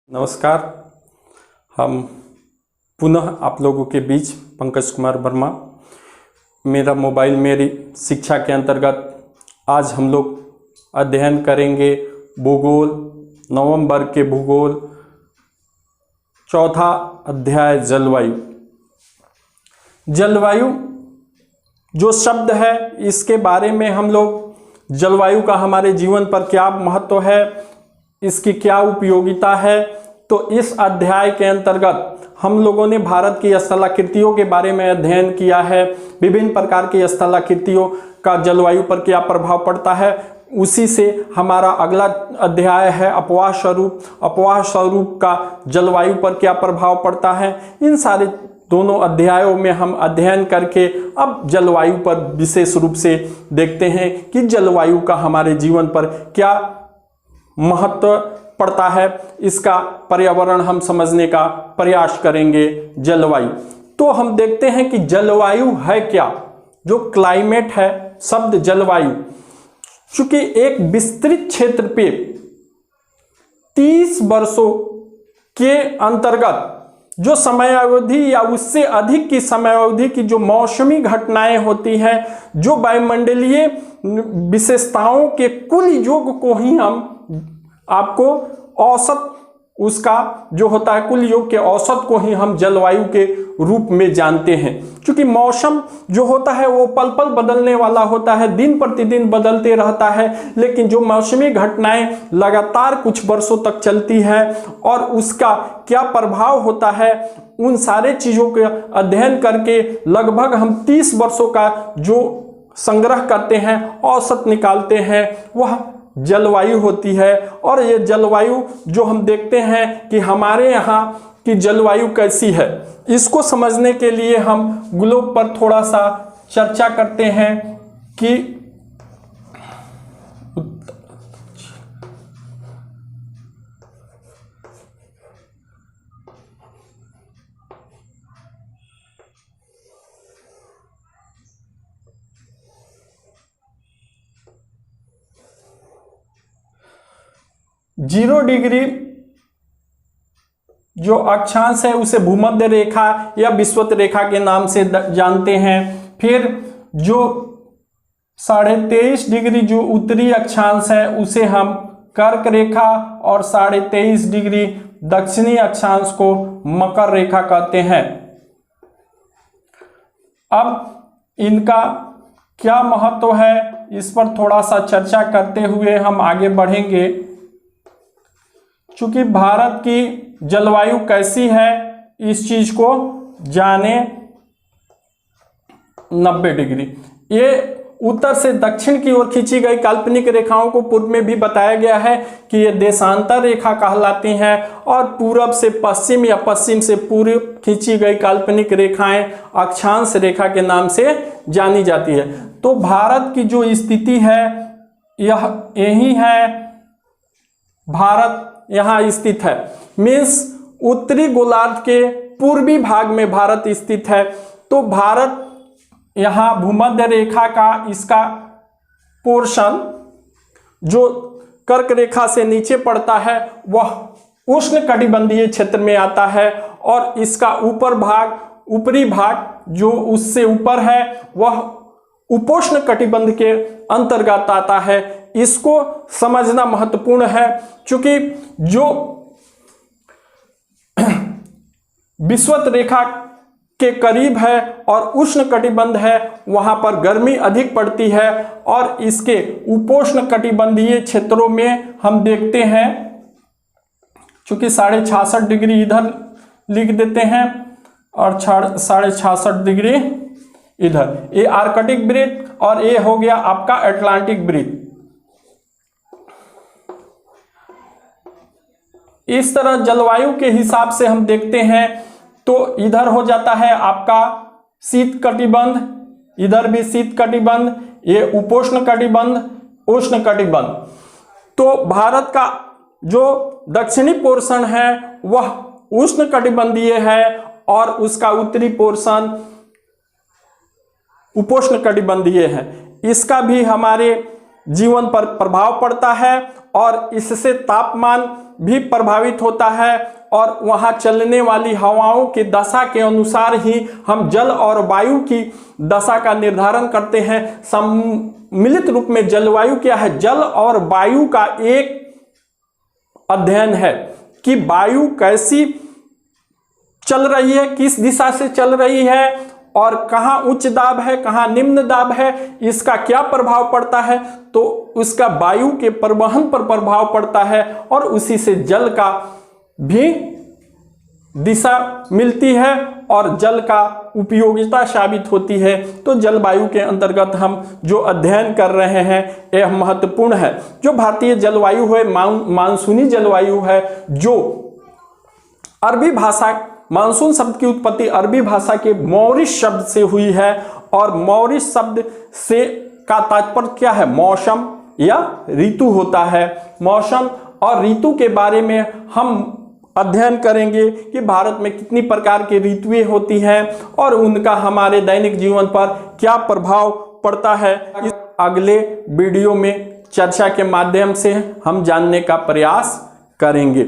नमस्कार। हम पुनः आप लोगों के बीच पंकज कुमार वर्मा। मेरा मोबाइल मेरी शिक्षा के अंतर्गत आज हम लोग अध्ययन करेंगे भूगोल, नवम वर्ग के भूगोल, चौथा अध्याय जलवायु। जलवायु जो शब्द है इसके बारे में हम लोग जलवायु का हमारे जीवन पर क्या महत्व है, इसकी क्या उपयोगिता है, तो इस अध्याय के अंतर्गत हम लोगों ने भारत की स्थलाकृतियों के बारे में अध्ययन किया है। विभिन्न प्रकार की स्थलाकृतियों का जलवायु पर क्या प्रभाव पड़ता है। उसी से हमारा अगला अध्याय है अपवाह स्वरूप। अपवाह स्वरूप का जलवायु पर क्या प्रभाव पड़ता है। इन सारे दोनों अध्यायों में हम अध्ययन करके अब जलवायु पर विशेष रूप से देखते हैं कि जलवायु का हमारे जीवन पर क्या महत्व पड़ता है। इसका पर्यावरण हम समझने का प्रयास करेंगे। जलवायु तो हम देखते हैं कि जलवायु है क्या। जो क्लाइमेट है, शब्द जलवायु चूंकि एक विस्तृत क्षेत्र पे 30 वर्षों के अंतर्गत जो समयावधि या उससे अधिक की समयावधि की जो मौसमी घटनाएं होती हैं, जो वायुमंडलीय विशेषताओं के कुल योग को ही हम आपको औसत उसका जो होता है कुल योग के औसत को ही हम जलवायु के रूप में जानते हैं। क्योंकि मौसम जो होता है वो पल पल बदलने वाला होता है, दिन प्रतिदिन बदलते रहता है, लेकिन जो मौसमी घटनाएं लगातार कुछ वर्षों तक चलती है और उसका क्या प्रभाव होता है, उन सारे चीज़ों के अध्ययन करके लगभग हम 30 वर्षों का जो संग्रह करते हैं, औसत निकालते हैं, वह जलवायु होती है। और ये जलवायु जो हम देखते हैं कि हमारे यहाँ की जलवायु कैसी है, इसको समझने के लिए हम ग्लोब पर थोड़ा सा चर्चा करते हैं कि जीरो डिग्री जो अक्षांश है उसे भूमध्य रेखा या विषुवत रेखा के नाम से जानते हैं। फिर जो 23.5 डिग्री जो उत्तरी अक्षांश है उसे हम कर्क रेखा और 23.5 डिग्री दक्षिणी अक्षांश को मकर रेखा कहते हैं। अब इनका क्या महत्व है, इस पर थोड़ा सा चर्चा करते हुए हम आगे बढ़ेंगे। चूंकि भारत की जलवायु कैसी है इस चीज को जाने। 90 डिग्री ये उत्तर से दक्षिण की ओर खींची गई काल्पनिक रेखाओं को पूर्व में भी बताया गया है कि ये देशांतर रेखा कहलाती हैं, और पूरब से पश्चिम या पश्चिम से पूर्व खींची गई काल्पनिक रेखाएं अक्षांश रेखा के नाम से जानी जाती है। तो भारत की जो स्थिति है यह यही है। भारत यहाँ स्थित है, मीन्स उत्तरी गोलार्ध के पूर्वी भाग में भारत स्थित है। तो भारत यहाँ भूमध्य रेखा का इसका पोर्शन जो कर्क रेखा से नीचे पड़ता है वह उष्णकटिबंधीय क्षेत्र में आता है, और इसका ऊपरी भाग जो उससे ऊपर है वह उपोष्ण कटिबंध के अंतर्गत आता है। इसको समझना महत्वपूर्ण है, क्योंकि जो विषुवत रेखा के करीब है और उष्ण कटिबंध है वहां पर गर्मी अधिक पड़ती है, और इसके उपोष्ण कटिबंधीय क्षेत्रों में हम देखते हैं, चूंकि 66.5 डिग्री इधर लिख देते हैं और 66.5 डिग्री इधर, ये आर्कटिक वृत्त और ये हो गया आपका अटलांटिक वृत्त। इस तरह जलवायु के हिसाब से हम देखते हैं तो इधर हो जाता है आपका शीत कटिबंध, इधर भी शीत कटिबंध, ये उपोष्ण कटिबंध, उष्ण कटिबंध। तो भारत का जो दक्षिणी पोर्शन है वह उष्ण कटिबंधीय है और उसका उत्तरी पोर्शन उपोष्ण कटिबंधीय है। इसका भी हमारे जीवन पर प्रभाव पड़ता है और इससे तापमान भी प्रभावित होता है और वहाँ चलने वाली हवाओं की दशा के अनुसार ही हम जल और वायु की दशा का निर्धारण करते हैं। सम्मिलित रूप में जलवायु क्या है? जल और वायु का एक अध्ययन है कि वायु कैसी चल रही है, किस दिशा से चल रही है और कहाँ उच्च दाब है, कहाँ निम्न दाब है, इसका क्या प्रभाव पड़ता है। तो उसका वायु के परिवहन पर प्रभाव पड़ता है और उसी से जल का भी दिशा मिलती है और जल का उपयोगिता साबित होती है। तो जलवायु के अंतर्गत हम जो अध्ययन कर रहे हैं यह महत्वपूर्ण है। जो भारतीय जलवायु है मानसूनी जलवायु है, जो अरबी भाषा, मानसून शब्द की उत्पत्ति अरबी भाषा के मॉरिस शब्द से हुई है और मॉरिस शब्द से का तात्पर्य क्या है? मौसम या ऋतु होता है। मौसम और ऋतु के बारे में हम अध्ययन करेंगे कि भारत में कितनी प्रकार की ऋतुएं होती हैं और उनका हमारे दैनिक जीवन पर क्या प्रभाव पड़ता है। इस अगले वीडियो में चर्चा के माध्यम से हम जानने का प्रयास करेंगे।